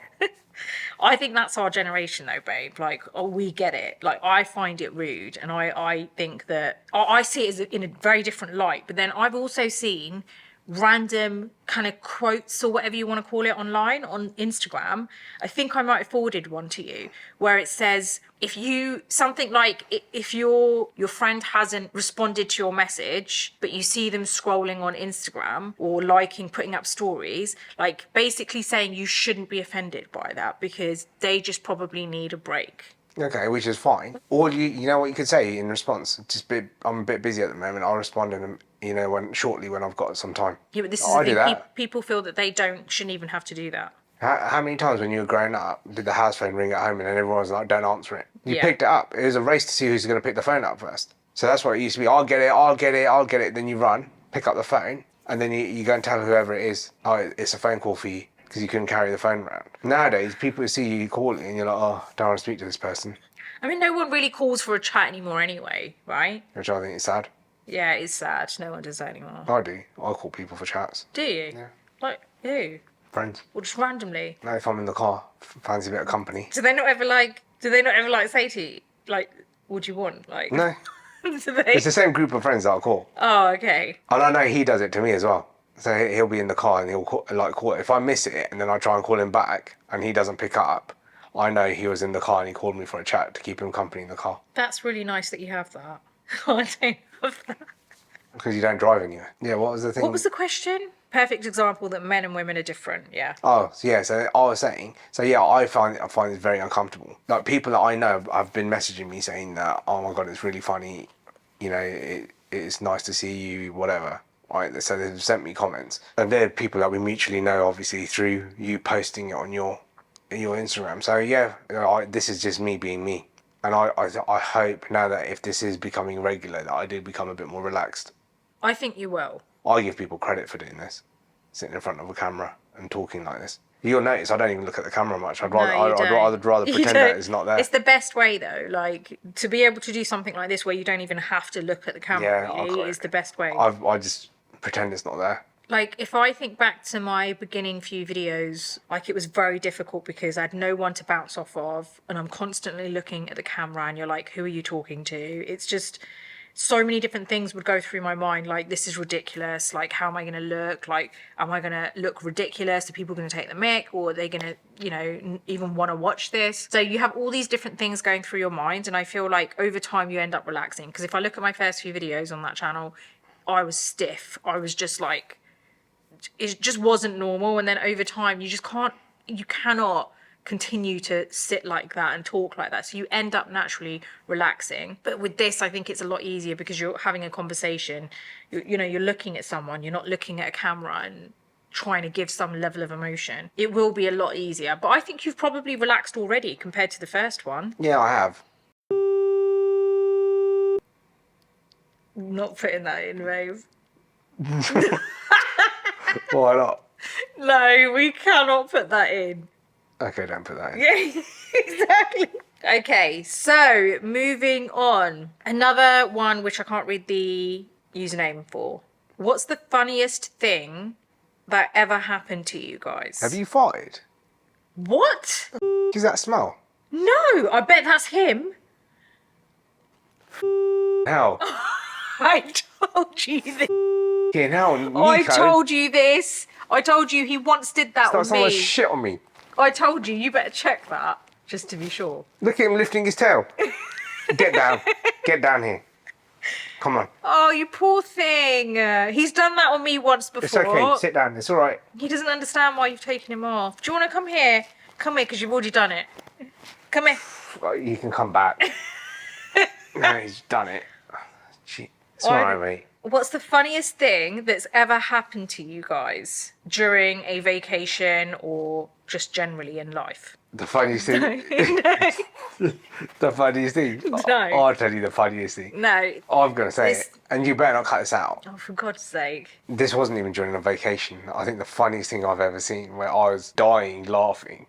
I think that's our generation though, babe. Like, oh, we get it. Like, I find it rude. And I think that, I see it as in a very different light. But then I've also seen random kind of quotes or whatever you want to call it online on Instagram. I think I might have forwarded one to you where it says, if your friend hasn't responded to your message, but you see them scrolling on Instagram or liking, putting up stories, like basically saying you shouldn't be offended by that because they just probably need a break. Okay, which is fine. Or you know what you could say in response? I'm a bit busy at the moment. I'll respond shortly when I've got some time. Yeah, but this is I the do thing. that. People feel that they shouldn't even have to do that. How many times when you were growing up did the house phone ring at home and then everyone was like, don't answer it? You Yeah. picked it up. It was a race to see who's going to pick the phone up first. So that's what it used to be. I'll get it. Then you run, pick up the phone, and then you go and tell whoever it is, oh, it's a phone call for you because you couldn't carry the phone around. Nowadays, people see you calling and you're like, oh, don't want to speak to this person. I mean, no one really calls for a chat anymore anyway, right? Which I think is sad. Yeah, it's sad. No one does that anymore. I do. I call people for chats. Do you? Yeah. Like, who? Friends. Or just randomly? Now if I'm in the car, fancy a bit of company. Do they not ever say to you, like, what do you want? Like, No. do they? It's the same group of friends that I'll call. Oh, okay. And I know he does it to me as well. So he'll be in the car and he'll call. If I miss it and then I try and call him back and he doesn't pick up, I know he was in the car and he called me for a chat to keep him company in the car. That's really nice that you have that. I don't have that. Because you don't drive anywhere. Yeah, what was the thing? What was the question? Perfect example that men and women are different. Yeah. Oh, so yeah, so I was saying, so yeah, I find it very uncomfortable. Like, people that I know have been messaging me saying that, oh my God, it's really funny, you know, it's nice to see you, whatever. Right, so they've sent me comments. And they're people that we mutually know, obviously, through you posting it on your Instagram. So yeah, this is just me being me. And I hope now that if this is becoming regular, that I did become a bit more relaxed. I think you will. I give people credit for doing this, sitting in front of a camera and talking like this. You'll notice I don't even look at the camera much. I'd rather pretend that it's not there. It's the best way though. Like, to be able to do something like this where you don't even have to look at the camera, really, is the best way. I just pretend it's not there. Like, if I think back to my beginning few videos, like, it was very difficult because I had no one to bounce off of, and I'm constantly looking at the camera, and you're like, who are you talking to? It's just so many different things would go through my mind. Like, this is ridiculous. Like, how am I going to look? Like, am I going to look ridiculous? Are people going to take the mic? Or are they going to, you know, even want to watch this? So you have all these different things going through your mind. And I feel like over time you end up relaxing. Because if I look at my first few videos on that channel, I was stiff. I was just like, it just wasn't normal. And then over time you cannot continue to sit like that and talk like that, so you end up naturally relaxing. But with this, I think it's a lot easier because you're having a conversation, you're looking at someone, you're not looking at a camera and trying to give some level of emotion. It will be a lot easier, but I think you've probably relaxed already compared to the first one. Yeah, I have. Not putting that in, babe. Why not? No, we cannot put that in. Okay, don't put that in. Yeah, exactly. Okay, so moving on. Another one which I can't read the username for. What's the funniest thing that ever happened to you guys? Have you farted? What? Does that smell? No, I bet that's him. Hell. I told you this. Yeah, now, Nico. I told you this. I told you he once did that on Someone me. shit on me. I told you better check that, just to be sure. Look at him lifting his tail. Get down. Get down here. Come on. Oh, you poor thing. He's done that on me once before. It's okay. Sit down. It's all right. He doesn't understand why you've taken him off. Do you want to come here? Come here, because you've already done it. Come here. You can come back. No, he's done it. Gee, it's all right, mate. What's the funniest thing that's ever happened to you guys during a vacation or just generally in life? The funniest thing? No. The funniest thing? No. I'll tell you the funniest thing. No. I'm going to say it. And you better not cut this out. Oh, for God's sake. This wasn't even during a vacation. I think the funniest thing I've ever seen, where I was dying laughing.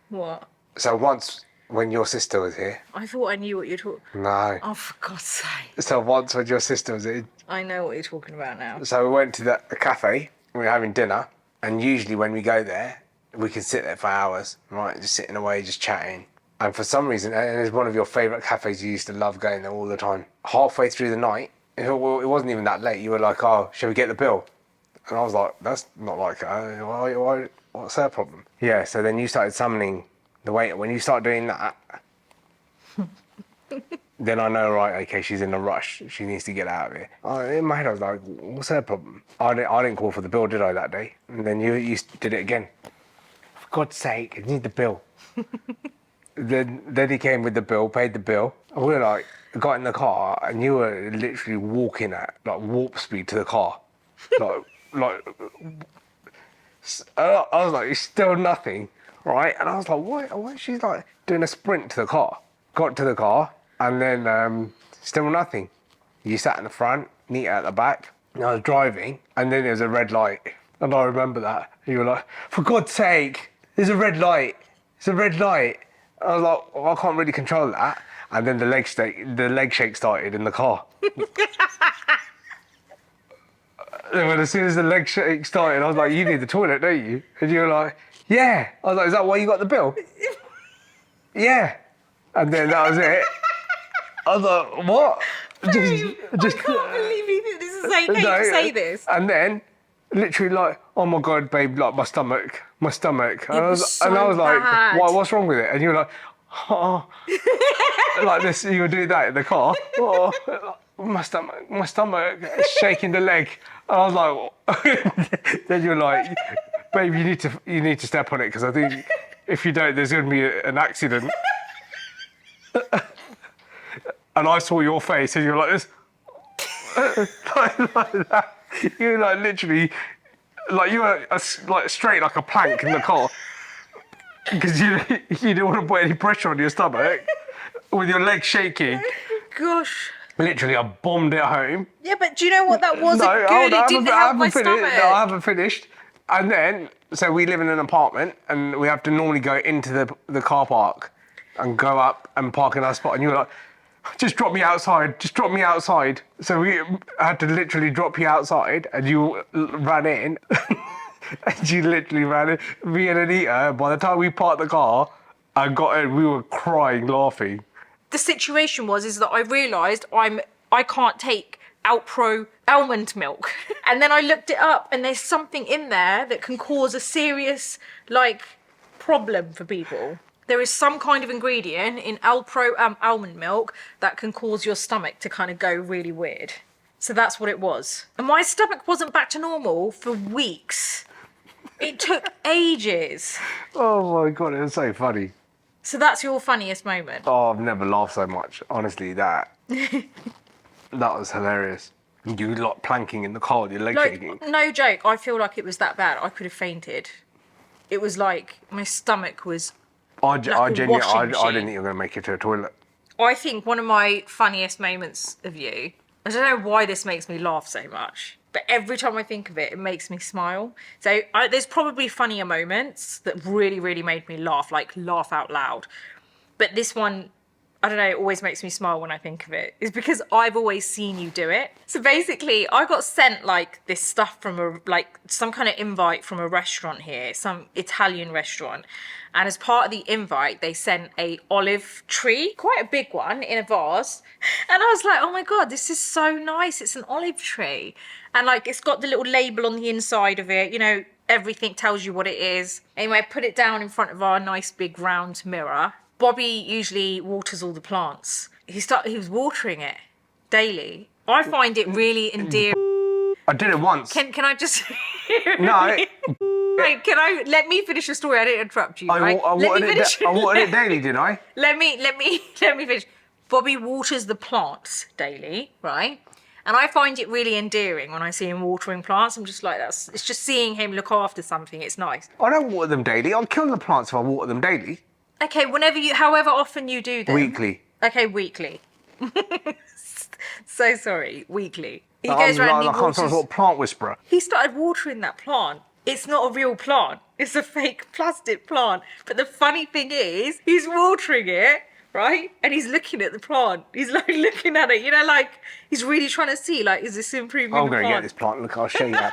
What? So once, when your sister was here. I thought I knew what you're talking. No. Oh, for God's sake. So once when your sister was here. I know what you're talking about now. So we went to the cafe. We were having dinner. And usually when we go there, we can sit there for hours, right? Just sitting away, just chatting. And for some reason, and it's one of your favourite cafes, you used to love going there all the time. Halfway through the night, it wasn't even that late. You were like, oh, shall we get the bill? And I was like, that's not like her. Why, what's her problem? Yeah, so then you started summoning the waiter. When you start doing that, then I know, right, okay, she's in a rush. She needs to get out of here. In my head, I was like, what's her problem? I didn't call for the bill, did I, that day? And then you did it again. For God's sake, I need the bill. Then he came with the bill, paid the bill. And we were like, got in the car, and you were literally walking at like warp speed to the car. I was like, it's still nothing, right? And I was like, why is she like doing a sprint to the car? Got to the car, and then still nothing. You sat in the front, Nico at the back, and I was driving, and then there was a red light. And I remember that. And you were like, for God's sake, there's a red light. It's a red light. I was like, well, I can't really control that. And then the leg shake started in the car. And as soon as the leg shake started, I was like, you need the toilet, don't you? And you were like, yeah. I was like, is that why you got the bill? Yeah. And then that was it. I was like, what? Babe, I can't believe you did this. Is okay to say this. And then, literally like, oh my God, babe, like my stomach. And I was so like, bad. what's wrong with it? And you were like, oh. Like this, you were doing that in the car. Oh. my stomach is shaking the leg. And I was like, then you're like, babe, you need to step on it because I think if you don't, there's going to be an accident. And I saw your face and you're like this, like that. You like literally, like you were like straight like a plank in the car because you didn't want to put any pressure on your stomach with your legs shaking. Gosh. Literally, I bombed it home. Yeah, but do you know what? That wasn't No, good. It didn't help my stomach. No, I haven't finished. And then, so we live in an apartment and we have to normally go into the car park and go up and park in our spot. And you were like, just drop me outside, just drop me outside. So we had to literally drop you outside and you ran in. And you literally ran in. Me and Anita, by the time we parked the car and got in, we were crying, laughing. The situation is that I realised I can't take Alpro almond milk. And then I looked it up and there's something in there that can cause a serious, problem for people. There is some kind of ingredient in Alpro almond milk that can cause your stomach to kind of go really weird. So that's what it was. And my stomach wasn't back to normal for weeks. It took ages. Oh my God, it was so funny. So that's your funniest moment? Oh, I've never laughed so much. Honestly, that was hilarious. You lot planking in the car with your legs shaking. No joke, I feel like it was that bad. I could have fainted. It was like my stomach was I genuinely didn't think you were going to make it to a toilet. I think one of my funniest moments of you, I don't know why this makes me laugh so much, but every time I think of it, it makes me smile. So there's probably funnier moments that really, really made me laugh, like laugh out loud. But this one, I don't know, it always makes me smile when I think of it. It's because I've always seen you do it. So basically, I got sent this stuff from some kind of invite from a restaurant here, some Italian restaurant. And as part of the invite, they sent a olive tree, quite a big one, in a vase. And I was like, oh my God, this is so nice. It's an olive tree. And it's got the little label on the inside of it. You know, everything tells you what it is. Anyway, I put it down in front of our nice big round mirror. Bobby usually waters all the plants. He was watering it daily. I find it really endearing. I did it once. Can I just... No. Right, let me finish the story? I didn't interrupt you. I watered it daily, didn't I? Let me finish. Bobby waters the plants daily, right? And I find it really endearing when I see him watering plants. I'm just like, it's just seeing him look after something. It's nice. I don't water them daily. I'll kill the plants if I water them daily. Okay, however often you do them. Weekly. Okay, weekly. So sorry, weekly. He goes around and he waters. I'm some sort of plant whisperer. He started watering that plant. It's not a real plant. It's a fake plastic plant. But the funny thing is, he's watering it, right? And he's looking at the plant. He's looking at it, he's really trying to see, is this improving the plant? I'm going to get this plant. Look, I'll show you how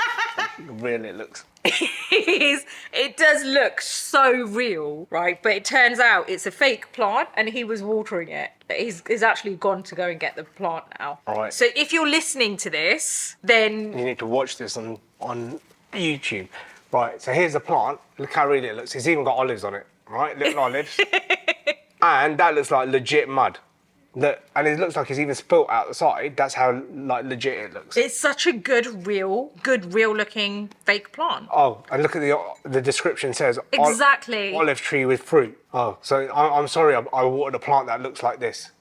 real it looks. It does look so real, right? But it turns out it's a fake plant and he was watering it. He's actually gone to go and get the plant now. All right. So if you're listening to this, then... You need to watch this on YouTube. Right, so here's the plant. Look how real it looks. It's even got olives on it, right? Little olives. And that looks like legit mud. And it looks like it's even spilt out the side. That's how legit it looks. It's such a good real looking fake plant. Oh, and look at the description says exactly olive tree with fruit. Oh, so I'm sorry I watered a plant that looks like this.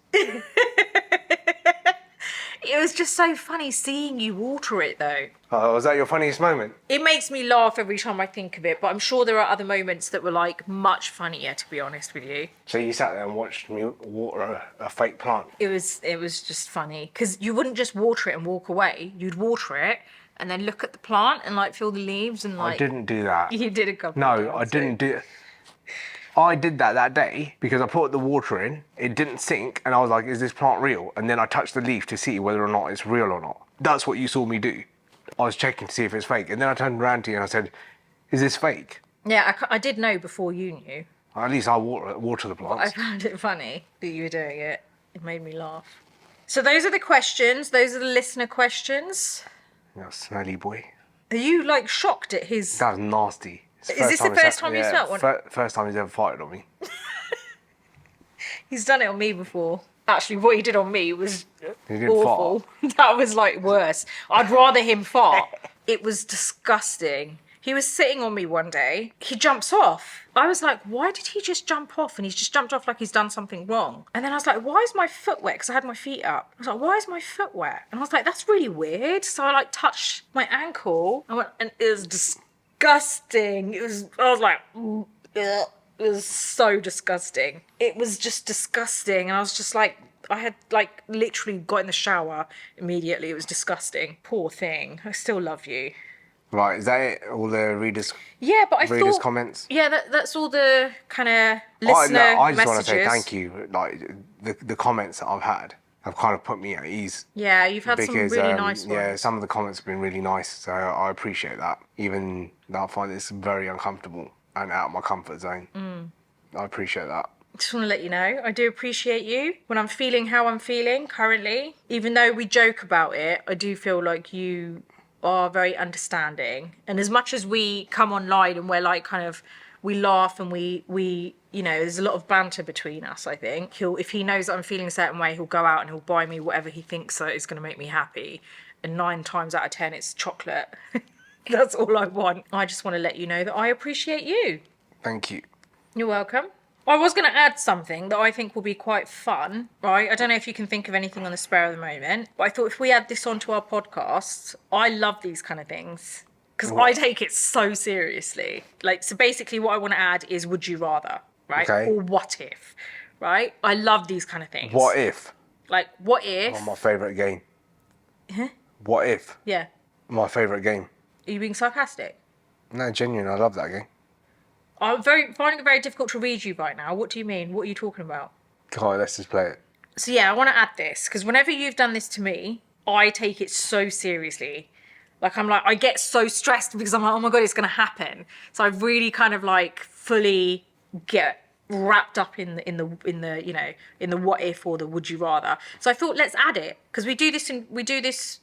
It was just so funny seeing you water it though. Oh, was that your funniest moment? It makes me laugh every time I think of it, but I'm sure there are other moments that were much funnier, to be honest with you. So you sat there and watched me water a fake plant? It was just funny because you wouldn't just water it and walk away. You'd water it and then look at the plant and feel the leaves and I didn't do that. You did a couple. No, I didn't do. I did that day because I put the water in, it didn't sink, and I was like, is this plant real? And then I touched the leaf to see whether or not it's real or not. That's what you saw me do. I was checking to see if it's fake. And then I turned around to you and I said, is this fake? Yeah, I did know before you knew. At least I water the plants. I found it funny that you were doing it. It made me laugh. So those are the questions. Those are the listener questions. That smelly boy. Are you shocked at his... That was nasty. Is this the first time you smelt one? First time he's ever farted on me. He's done it on me before. Actually, what he did on me was He did awful. That was like worse. I'd rather him fart. It was disgusting. He was sitting on me one day. He jumps off. I was like, why did he just jump off? And he's just jumped off like he's done something wrong. And then I was like, why is my foot wet? Because I had my feet up. I was like, why is my foot wet? And I was like, that's really weird. So I like touched my ankle. And it was disgusting. I was like, ugh. It was so disgusting. It was just disgusting. And I was just like, I had like literally got in the shower immediately. It was disgusting. Poor thing. I still love you. Right, is that it? All the readers' Yeah, but I thought comments? Yeah, that's all the kind of listener I just messages. want to say thank you. Like the comments that I've had have kind of put me at ease. Yeah, you've had some really nice ones. Yeah, some of the comments have been really nice, so I appreciate that. Even though I find this very uncomfortable and out of my comfort zone. I appreciate that. Just want to let you know, I do appreciate you. When I'm feeling how I'm feeling currently, even though we joke about it, I do feel like you are very understanding. And as much as we come online and we're like kind of, we laugh and we you know, there's a lot of banter between us, I think. If he knows that I'm feeling a certain way, he'll go out and he'll buy me whatever he thinks that is going to make me happy. And 9 times out of 10, it's chocolate. That's all I want. I just want to let you know that I appreciate you. Thank you. You're welcome. I was going to add something that I think will be quite fun, right? I don't know if you can think of anything on the spare at the moment, but I thought if we add this onto our podcast, I love these kind of things because I take it so seriously. Like, so basically what I want to add is would you rather, right? Okay. Or what if, right? I love these kind of things. What if? Like, what if? Oh, my favourite game. Huh? What if? Yeah. My favourite game. Are you being sarcastic? No, genuine. I love that game. I'm finding it very difficult to read you right now. What do you mean? What are you talking about? Come on, let's just play it. So yeah, I want to add this because whenever you've done this to me, I take it so seriously. Like I get so stressed because I'm like, oh my God, it's going to happen. So I really kind of like fully get wrapped up in the you know, in the what if or the would you rather. So I thought let's add it because we do this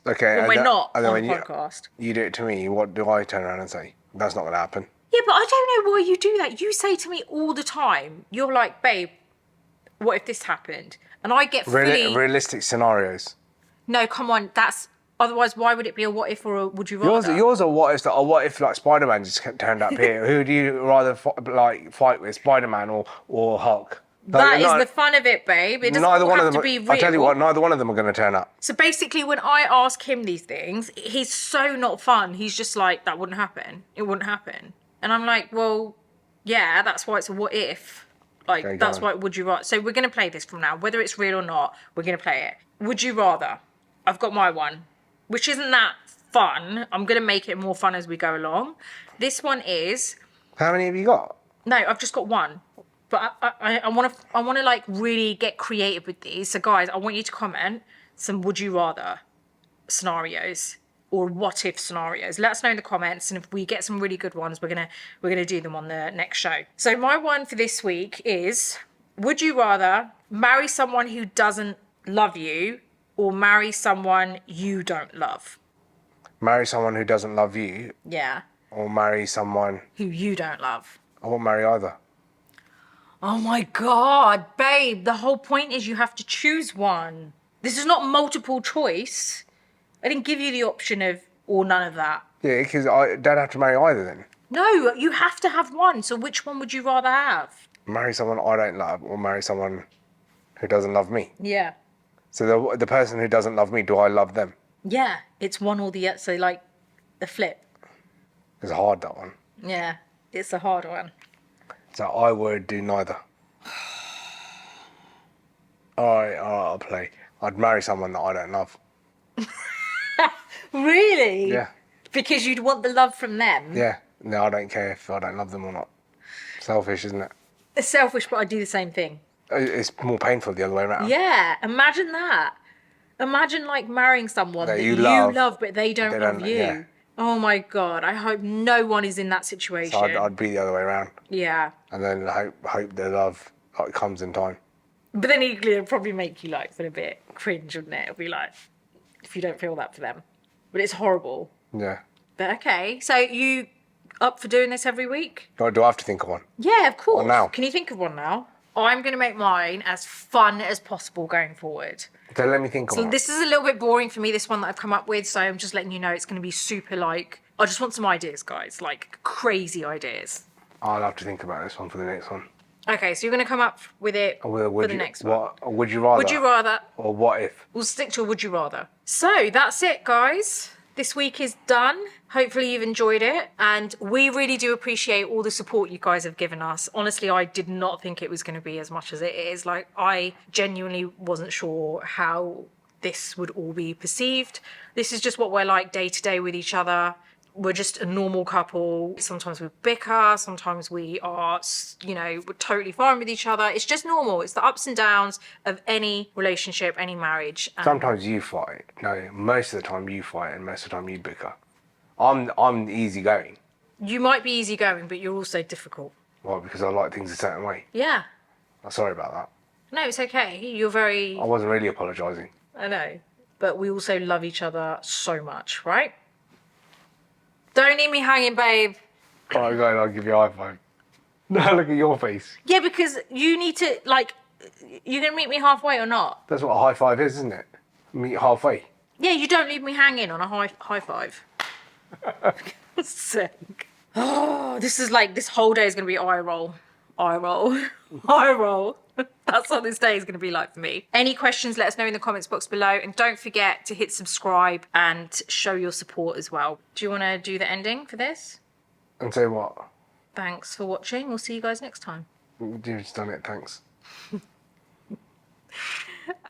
Okay, when we're not on when the podcast. You do it to me. What do I turn around and say? That's not going to happen. Yeah, but I don't know why you do that. You say to me all the time, you're like, babe, what if this happened? And I get fully... Realistic scenarios. No, come on, that's... Otherwise, why would it be a what if or a would you rather? Yours are what ifs. What if like Spider-Man just turned up here? Who do you rather fight with, Spider-Man or Hulk? That is the fun of it, babe. It doesn't have to be real. I tell you what, neither one of them are going to turn up. So basically, when I ask him these things, he's so not fun. He's just like, that wouldn't happen. It wouldn't happen. And I'm like, well, yeah, that's why it's a what if. Like, okay, that's why would you rather. So we're going to play this from now. Whether it's real or not, we're going to play it. Would you rather? I've got my one, which isn't that fun. I'm going to make it more fun as we go along. This one is... How many have you got? No, I've just got one. But I want to like really get creative with these. So guys, I want you to comment some would you rather scenarios or what if scenarios. Let us know in the comments, and if we get some really good ones, we're gonna do them on the next show. So my one for this week is: would you rather marry someone who doesn't love you or marry someone you don't love? Marry someone who doesn't love you. Yeah. Or marry someone who you don't love. I won't marry either. Oh my God, babe, the whole point is you have to choose one. This is not multiple choice. I didn't give you the option of or none of that. Yeah, because I don't have to marry either then. No, you have to have one. So which one would you rather have? Marry someone I don't love or marry someone who doesn't love me? Yeah. So the person who doesn't love me, do I love them? Yeah, it's one or the other. So like the flip. It's hard, that one. Yeah, it's a hard one. So I would do neither. All right, I'll play. I'd marry someone that I don't love. Really? Yeah. Because you'd want the love from them? Yeah. No, I don't care if I don't love them or not. Selfish, isn't it? It's selfish, but I do the same thing. It's more painful the other way around. Yeah, imagine that. Imagine like marrying someone that you love, but they don't love you. Yeah. Oh my God, I hope no one is in that situation. So I'd be the other way around. Yeah. And then hope the love like comes in time. But then equally it'll probably make you like feel a bit cringe, wouldn't it? It'll be like, if you don't feel that for them. But it's horrible. Yeah. But okay, so you up for doing this every week? Do I have to think of one? Yeah, of course. Or now? Can you think of one now? I'm going to make mine as fun as possible going forward. So let me think on So it. this is a little bit boring for me, this one that I've come up with. So I'm just letting you know it's going to be super like, I just want some ideas, guys. Like crazy ideas. I'll have to think about this one for the next one. Okay, so you're going to come up with it for the next one. What would you rather? Would you rather? Or what if? We'll stick to a would you rather. So that's it, guys. This week is done. Hopefully you've enjoyed it. And we really do appreciate all the support you guys have given us. Honestly, I did not think it was going to be as much as it is. Like, I genuinely wasn't sure how this would all be perceived. This is just what we're like day to day with each other. We're just a normal couple. Sometimes we bicker. Sometimes we are, we're totally fine with each other. It's just normal. It's the ups and downs of any relationship, any marriage. Sometimes you fight. No, most of the time you fight, and most of the time you bicker. I'm easygoing. You might be easygoing, but you're also difficult. Why? Because I like things a certain way. Yeah. I'm sorry about that. No, it's okay. You're very... I wasn't really apologising. I know. But we also love each other so much, right? Don't leave me hanging, babe. All right, guys, I'll give you a high five. Now look at your face. Yeah, because you need to, you're going to meet me halfway or not? That's what a high five is, isn't it? Meet halfway. Yeah, you don't leave me hanging on a high five. For God's sake. Oh, this whole day is going to be eye roll. Eye roll. Eye roll. That's what this day is going to be like for me. Any questions, let us know in the comments box below. And don't forget to hit subscribe and show your support as well. Do you want to do the ending for this? And say what? Thanks for watching. We'll see you guys next time. You've just done it, thanks.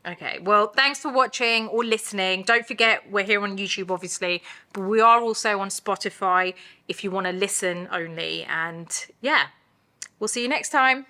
Okay, well, thanks for watching or listening. Don't forget, we're here on YouTube, obviously, but we are also on Spotify if you want to listen only. And yeah, we'll see you next time.